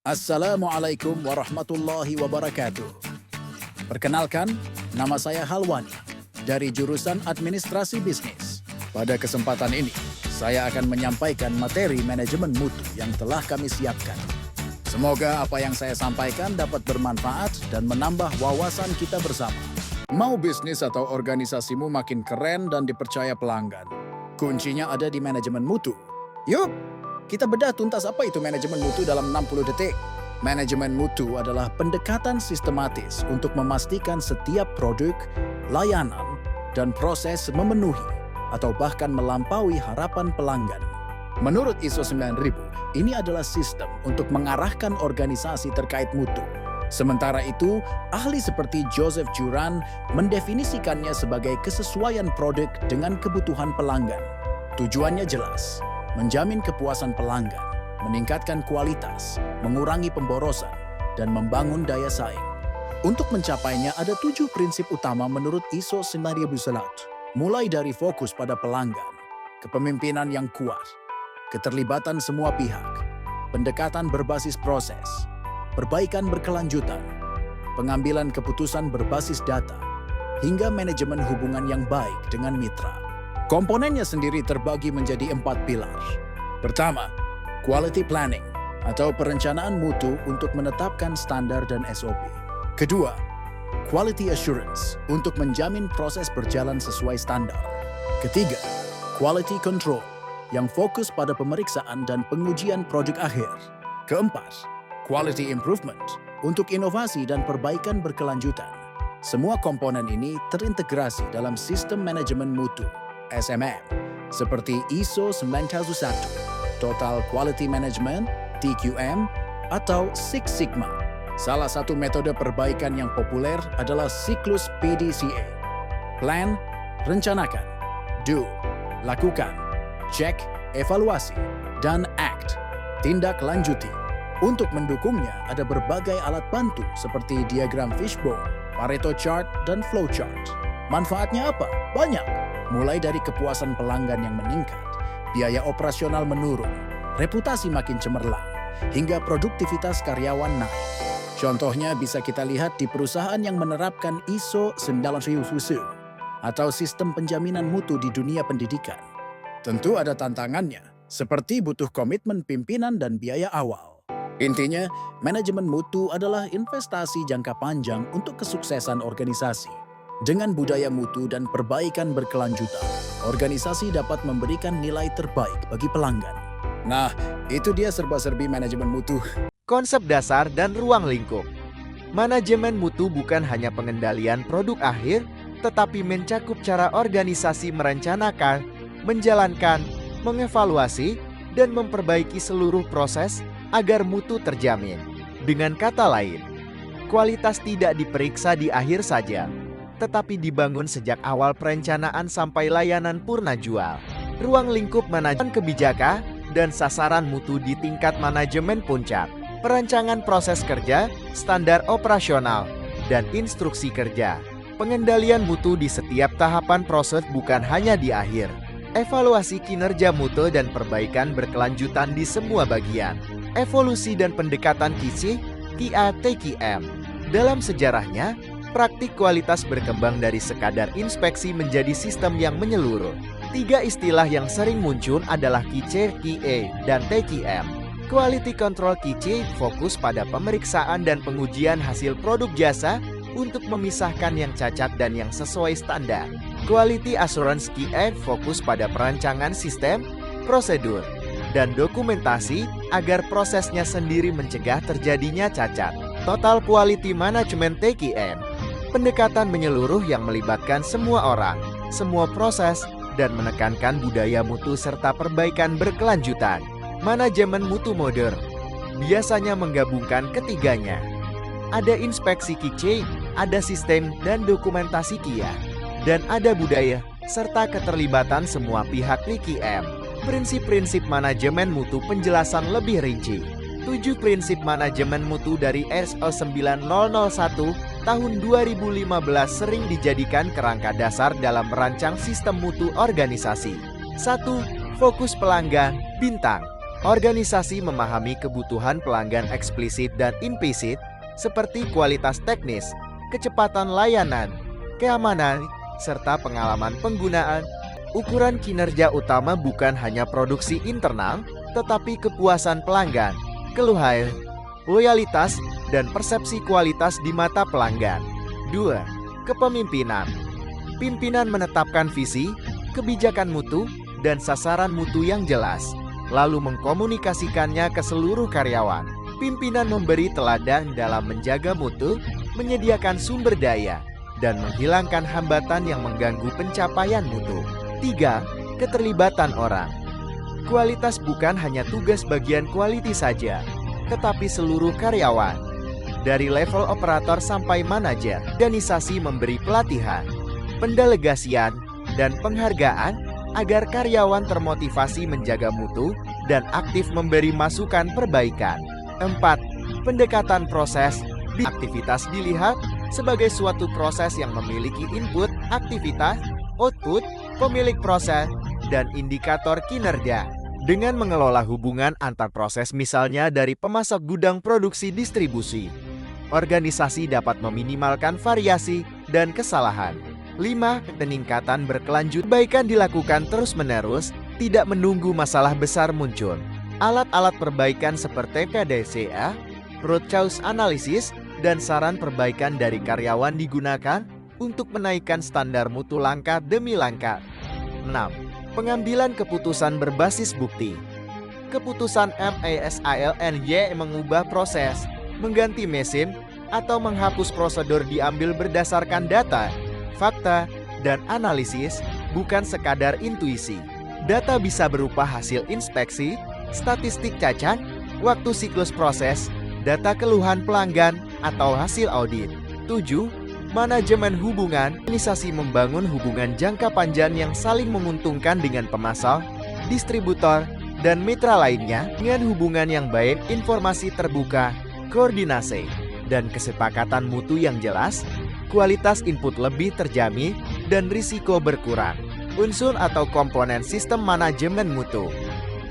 Assalamualaikum warahmatullahi wabarakatuh. Perkenalkan, nama saya Halwani dari jurusan Administrasi Bisnis. Pada kesempatan ini, saya akan menyampaikan materi manajemen mutu yang telah kami siapkan. Semoga apa yang saya sampaikan dapat bermanfaat dan menambah wawasan kita bersama. Mau bisnis atau organisasimu makin keren dan dipercaya pelanggan? Kuncinya ada di manajemen mutu. Yuk, kita bedah tuntas apa itu manajemen mutu dalam 60 detik. Manajemen mutu adalah pendekatan sistematis untuk memastikan setiap produk, layanan, dan proses memenuhi atau bahkan melampaui harapan pelanggan. Menurut ISO 9000, ini adalah sistem untuk mengarahkan organisasi terkait mutu. Sementara itu, ahli seperti Joseph Juran mendefinisikannya sebagai kesesuaian produk dengan kebutuhan pelanggan. Tujuannya jelas, menjamin kepuasan pelanggan, meningkatkan kualitas, mengurangi pemborosan, dan membangun daya saing. Untuk mencapainya ada 7 prinsip utama menurut ISO 9001, mulai dari fokus pada pelanggan, kepemimpinan yang kuat, keterlibatan semua pihak, pendekatan berbasis proses, perbaikan berkelanjutan, pengambilan keputusan berbasis data, hingga manajemen hubungan yang baik dengan mitra. Komponennya sendiri terbagi menjadi 4 pilar. Pertama, quality planning atau perencanaan mutu untuk menetapkan standar dan SOP. Kedua, quality assurance untuk menjamin proses berjalan sesuai standar. Ketiga, quality control yang fokus pada pemeriksaan dan pengujian produk akhir. Keempat, quality improvement untuk inovasi dan perbaikan berkelanjutan. Semua komponen ini terintegrasi dalam sistem manajemen mutu SMM seperti ISO 9001, Total Quality Management TQM, atau Six Sigma. Salah satu metode perbaikan yang populer adalah siklus PDCA. Plan, rencanakan. Do, lakukan. Check, evaluasi. Dan act, tindak lanjuti. Untuk mendukungnya ada berbagai alat bantu seperti diagram fishbone, Pareto chart, dan flowchart. Manfaatnya apa? Banyak. Mulai dari kepuasan pelanggan yang meningkat, biaya operasional menurun, reputasi makin cemerlang, hingga produktivitas karyawan naik. Contohnya bisa kita lihat di perusahaan yang menerapkan ISO 9001 atau sistem penjaminan mutu di dunia pendidikan. Tentu ada tantangannya, seperti butuh komitmen pimpinan dan biaya awal. Intinya, manajemen mutu adalah investasi jangka panjang untuk kesuksesan organisasi. Dengan budaya mutu dan perbaikan berkelanjutan, organisasi dapat memberikan nilai terbaik bagi pelanggan. Nah, itu dia serba-serbi manajemen mutu. Konsep dasar dan ruang lingkup. Manajemen mutu bukan hanya pengendalian produk akhir, tetapi mencakup cara organisasi merencanakan, menjalankan, mengevaluasi, dan memperbaiki seluruh proses agar mutu terjamin. Dengan kata lain, kualitas tidak diperiksa di akhir saja, tetapi dibangun sejak awal perencanaan sampai layanan purna jual. Ruang lingkup manajemen kebijakan dan sasaran mutu di tingkat manajemen puncak. Perancangan proses kerja, standar operasional, dan instruksi kerja. Pengendalian mutu di setiap tahapan proses bukan hanya di akhir. Evaluasi kinerja mutu dan perbaikan berkelanjutan di semua bagian. Evolusi dan pendekatan KICI, TQM. Dalam sejarahnya, praktik kualitas berkembang dari sekadar inspeksi menjadi sistem yang menyeluruh. 3 istilah yang sering muncul adalah KICI, QA, dan TQM. Quality Control KICI fokus pada pemeriksaan dan pengujian hasil produk jasa untuk memisahkan yang cacat dan yang sesuai standar. Quality Assurance QA fokus pada perancangan sistem, prosedur, dan dokumentasi agar prosesnya sendiri mencegah terjadinya cacat. Total Quality Management TQM, pendekatan menyeluruh yang melibatkan semua orang, semua proses, dan menekankan budaya mutu serta perbaikan berkelanjutan. Manajemen mutu modern biasanya menggabungkan ketiganya. Ada inspeksi KICI, ada sistem dan dokumentasi KIA, dan ada budaya serta keterlibatan semua pihak TQM. Prinsip-prinsip manajemen mutu penjelasan lebih rinci. 7 prinsip manajemen mutu dari ISO 9001 tahun 2015 sering dijadikan kerangka dasar dalam merancang sistem mutu organisasi. 1. Fokus pelanggan, bintang. Organisasi memahami kebutuhan pelanggan eksplisit dan implisit seperti kualitas teknis, kecepatan layanan, keamanan, serta pengalaman penggunaan. Ukuran kinerja utama bukan hanya produksi internal, tetapi kepuasan pelanggan, keluhan, loyalitas, dan persepsi kualitas di mata pelanggan. 2. Kepemimpinan. Pimpinan menetapkan visi, kebijakan mutu, dan sasaran mutu yang jelas, lalu mengkomunikasikannya ke seluruh karyawan. Pimpinan memberi teladan dalam menjaga mutu, menyediakan sumber daya, dan menghilangkan hambatan yang mengganggu pencapaian mutu. 3. Keterlibatan orang. Kualitas bukan hanya tugas bagian quality saja, tetapi seluruh karyawan. Dari level operator sampai manajer, organisasi memberi pelatihan, pendelegasian, dan penghargaan agar karyawan termotivasi menjaga mutu dan aktif memberi masukan perbaikan. 4. Pendekatan proses. Aktivitas dilihat sebagai suatu proses yang memiliki input, aktivitas, output, pemilik proses, dan indikator kinerja. Dengan mengelola hubungan antar proses misalnya dari pemasok gudang produksi distribusi, organisasi dapat meminimalkan variasi dan kesalahan. 5. Peningkatan berkelanjut. Perbaikan dilakukan terus-menerus, tidak menunggu masalah besar muncul. Alat-alat perbaikan seperti PDCA, root cause analysis, dan saran perbaikan dari karyawan digunakan untuk menaikkan standar mutu langkah demi langkah. 6. Pengambilan keputusan berbasis bukti. Keputusan MASILNY mengubah proses, mengganti mesin, atau menghapus prosedur diambil berdasarkan data, fakta, dan analisis, bukan sekadar intuisi. Data bisa berupa hasil inspeksi, statistik cacat, waktu siklus proses, data keluhan pelanggan, atau hasil audit. 7. Manajemen hubungan. Organisasi membangun hubungan jangka panjang yang saling menguntungkan dengan pemasok, distributor, dan mitra lainnya. Dengan hubungan yang baik, informasi terbuka, koordinasi, dan kesepakatan mutu yang jelas, kualitas input lebih terjamin, dan risiko berkurang. Unsur atau komponen sistem manajemen mutu.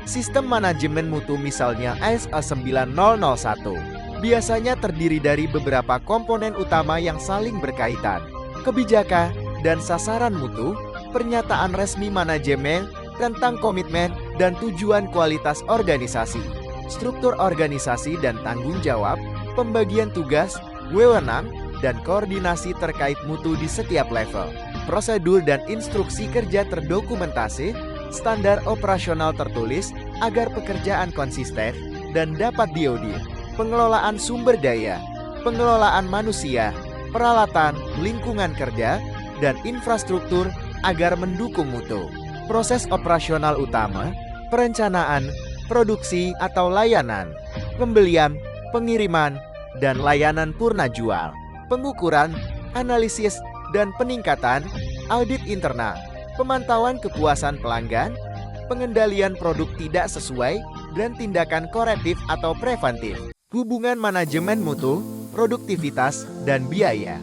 Sistem manajemen mutu misalnya ISO 9001. Biasanya terdiri dari beberapa komponen utama yang saling berkaitan. Kebijakan dan sasaran mutu, pernyataan resmi manajemen tentang komitmen dan tujuan kualitas organisasi, struktur organisasi dan tanggung jawab, pembagian tugas, wewenang, dan koordinasi terkait mutu di setiap level. Prosedur dan instruksi kerja terdokumentasi, standar operasional tertulis agar pekerjaan konsisten dan dapat diaudit. Pengelolaan sumber daya, pengelolaan manusia, peralatan, lingkungan kerja, dan infrastruktur agar mendukung mutu. Proses operasional utama, perencanaan, produksi atau layanan, pembelian, pengiriman, dan layanan purna jual, pengukuran, analisis, dan peningkatan, audit internal, pemantauan kepuasan pelanggan, pengendalian produk tidak sesuai, dan tindakan korektif atau preventif. Hubungan manajemen mutu, produktivitas, dan biaya.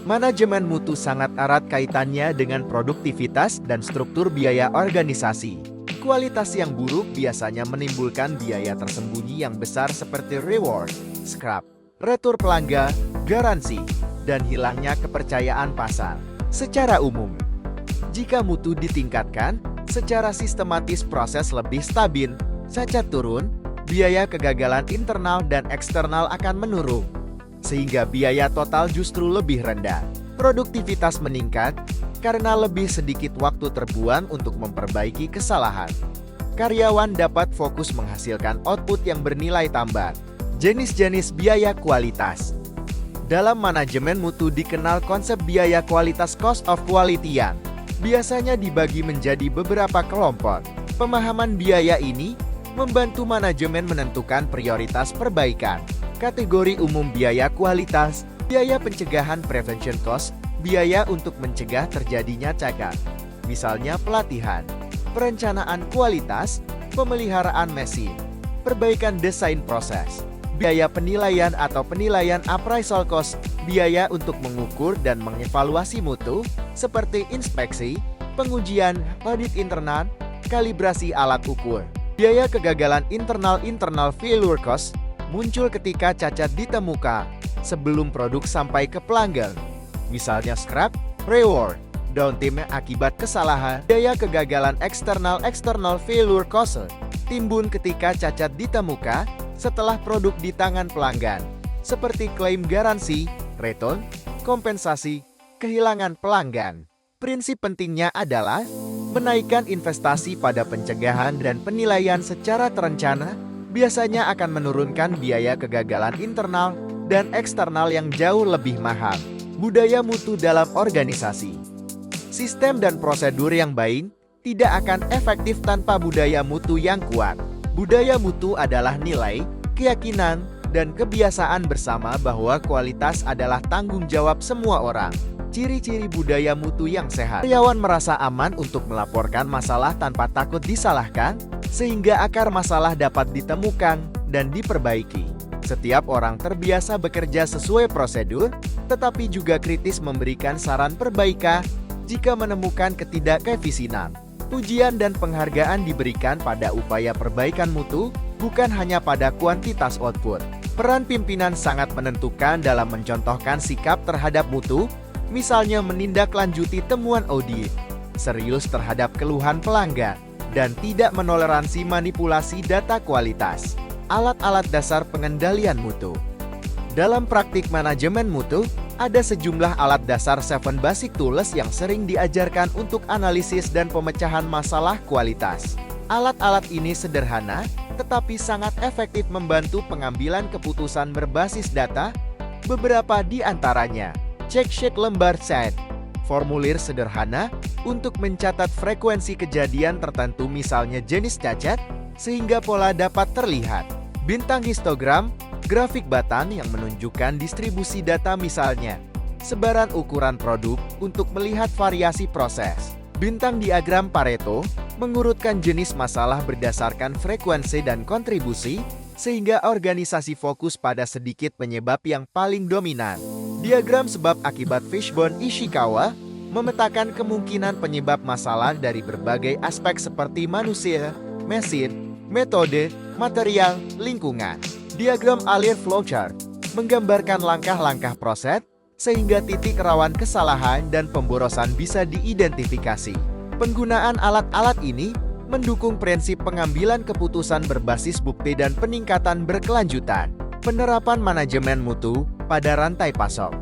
Manajemen mutu sangat erat kaitannya dengan produktivitas dan struktur biaya organisasi. Kualitas yang buruk biasanya menimbulkan biaya tersembunyi yang besar seperti reward, scrap, retur pelanggan, garansi, dan hilangnya kepercayaan pasar. Secara umum, jika mutu ditingkatkan, secara sistematis proses lebih stabil, cacat turun, biaya kegagalan internal dan eksternal akan menurun, sehingga biaya total justru lebih rendah. Produktivitas meningkat karena lebih sedikit waktu terbuang untuk memperbaiki kesalahan. Karyawan dapat fokus menghasilkan output yang bernilai tambah. Jenis-jenis biaya kualitas. Dalam manajemen mutu dikenal konsep biaya kualitas cost of quality yang biasanya dibagi menjadi beberapa kelompok. Pemahaman biaya ini membantu manajemen menentukan prioritas perbaikan. Kategori umum biaya kualitas, biaya pencegahan prevention cost, biaya untuk mencegah terjadinya cacat. Misalnya pelatihan, perencanaan kualitas, pemeliharaan mesin, perbaikan desain proses. Biaya penilaian atau penilaian appraisal cost, biaya untuk mengukur dan mengevaluasi mutu, seperti inspeksi, pengujian, audit internal, kalibrasi alat ukur. Biaya kegagalan internal failure cost muncul ketika cacat ditemukan sebelum produk sampai ke pelanggan. Misalnya scrap, reward, downtime akibat kesalahan. Biaya kegagalan external failure cost timbul ketika cacat ditemukan setelah produk di tangan pelanggan, seperti klaim garansi, return, kompensasi, kehilangan pelanggan. Prinsip pentingnya adalah menaikkan investasi pada pencegahan dan penilaian secara terencana biasanya akan menurunkan biaya kegagalan internal dan eksternal yang jauh lebih mahal. Budaya mutu dalam organisasi. Sistem dan prosedur yang baik tidak akan efektif tanpa budaya mutu yang kuat. Budaya mutu adalah nilai, keyakinan, dan kebiasaan bersama bahwa kualitas adalah tanggung jawab semua orang. Ciri-ciri budaya mutu yang sehat. Karyawan merasa aman untuk melaporkan masalah tanpa takut disalahkan, sehingga akar masalah dapat ditemukan dan diperbaiki. Setiap orang terbiasa bekerja sesuai prosedur, tetapi juga kritis memberikan saran perbaikan jika menemukan ketidakefisienan. Pujian dan penghargaan diberikan pada upaya perbaikan mutu, bukan hanya pada kuantitas output. Peran pimpinan sangat menentukan dalam mencontohkan sikap terhadap mutu, misalnya menindaklanjuti temuan audit, serius terhadap keluhan pelanggan, dan tidak menoleransi manipulasi data kualitas. Alat-alat dasar pengendalian mutu. Dalam praktik manajemen mutu, ada sejumlah alat dasar 7 basic tools yang sering diajarkan untuk analisis dan pemecahan masalah kualitas. Alat-alat ini sederhana, tetapi sangat efektif membantu pengambilan keputusan berbasis data. Beberapa di antaranya: check sheet lembar set, formulir sederhana untuk mencatat frekuensi kejadian tertentu, misalnya jenis cacat, sehingga pola dapat terlihat. Bintang histogram, grafik batan yang menunjukkan distribusi data, misalnya sebaran ukuran produk untuk melihat variasi proses. Bintang diagram Pareto mengurutkan jenis masalah berdasarkan frekuensi dan kontribusi, sehingga organisasi fokus pada sedikit penyebab yang paling dominan. Diagram sebab akibat Fishbone Ishikawa memetakan kemungkinan penyebab masalah dari berbagai aspek seperti manusia, mesin, metode, material, lingkungan. Diagram Alir Flowchart menggambarkan langkah-langkah proses sehingga titik rawan kesalahan dan pemborosan bisa diidentifikasi. Penggunaan alat-alat ini mendukung prinsip pengambilan keputusan berbasis bukti dan peningkatan berkelanjutan. Penerapan manajemen mutu pada rantai pasok.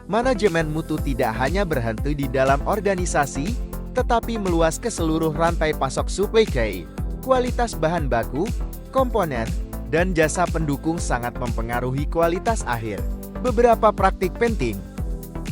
Manajemen mutu tidak hanya berhenti di dalam organisasi, tetapi meluas ke seluruh rantai pasok supply chain. Kualitas bahan baku, komponen, dan jasa pendukung sangat mempengaruhi kualitas akhir. Beberapa praktik penting: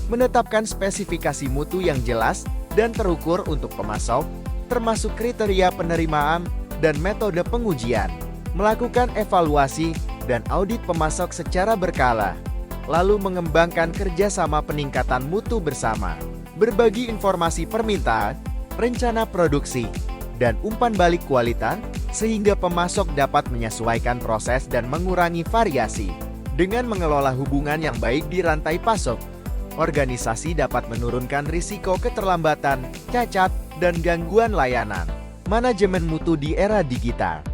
menetapkan spesifikasi mutu yang jelas dan terukur untuk pemasok, termasuk kriteria penerimaan dan metode pengujian. Melakukan evaluasi dan audit pemasok secara berkala, lalu mengembangkan kerjasama peningkatan mutu bersama. Berbagi informasi permintaan, rencana produksi, dan umpan balik kualitas, sehingga pemasok dapat menyesuaikan proses dan mengurangi variasi. Dengan mengelola hubungan yang baik di rantai pasok, organisasi dapat menurunkan risiko keterlambatan, cacat, dan gangguan layanan. Manajemen mutu di era digital.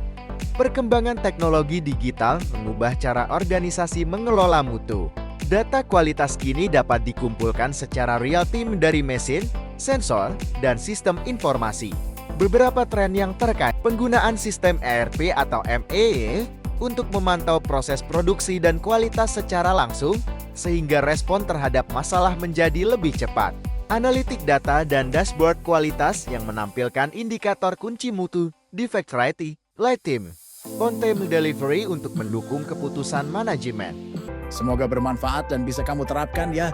Perkembangan teknologi digital mengubah cara organisasi mengelola mutu. Data kualitas kini dapat dikumpulkan secara real-time dari mesin, sensor, dan sistem informasi. Beberapa tren yang terkait: penggunaan sistem ERP atau MEE untuk memantau proses produksi dan kualitas secara langsung, sehingga respon terhadap masalah menjadi lebih cepat. Analitik data dan dashboard kualitas yang menampilkan indikator kunci mutu, defect rate, lead time, on-time delivery untuk mendukung keputusan manajemen. Semoga bermanfaat dan bisa kamu terapkan ya.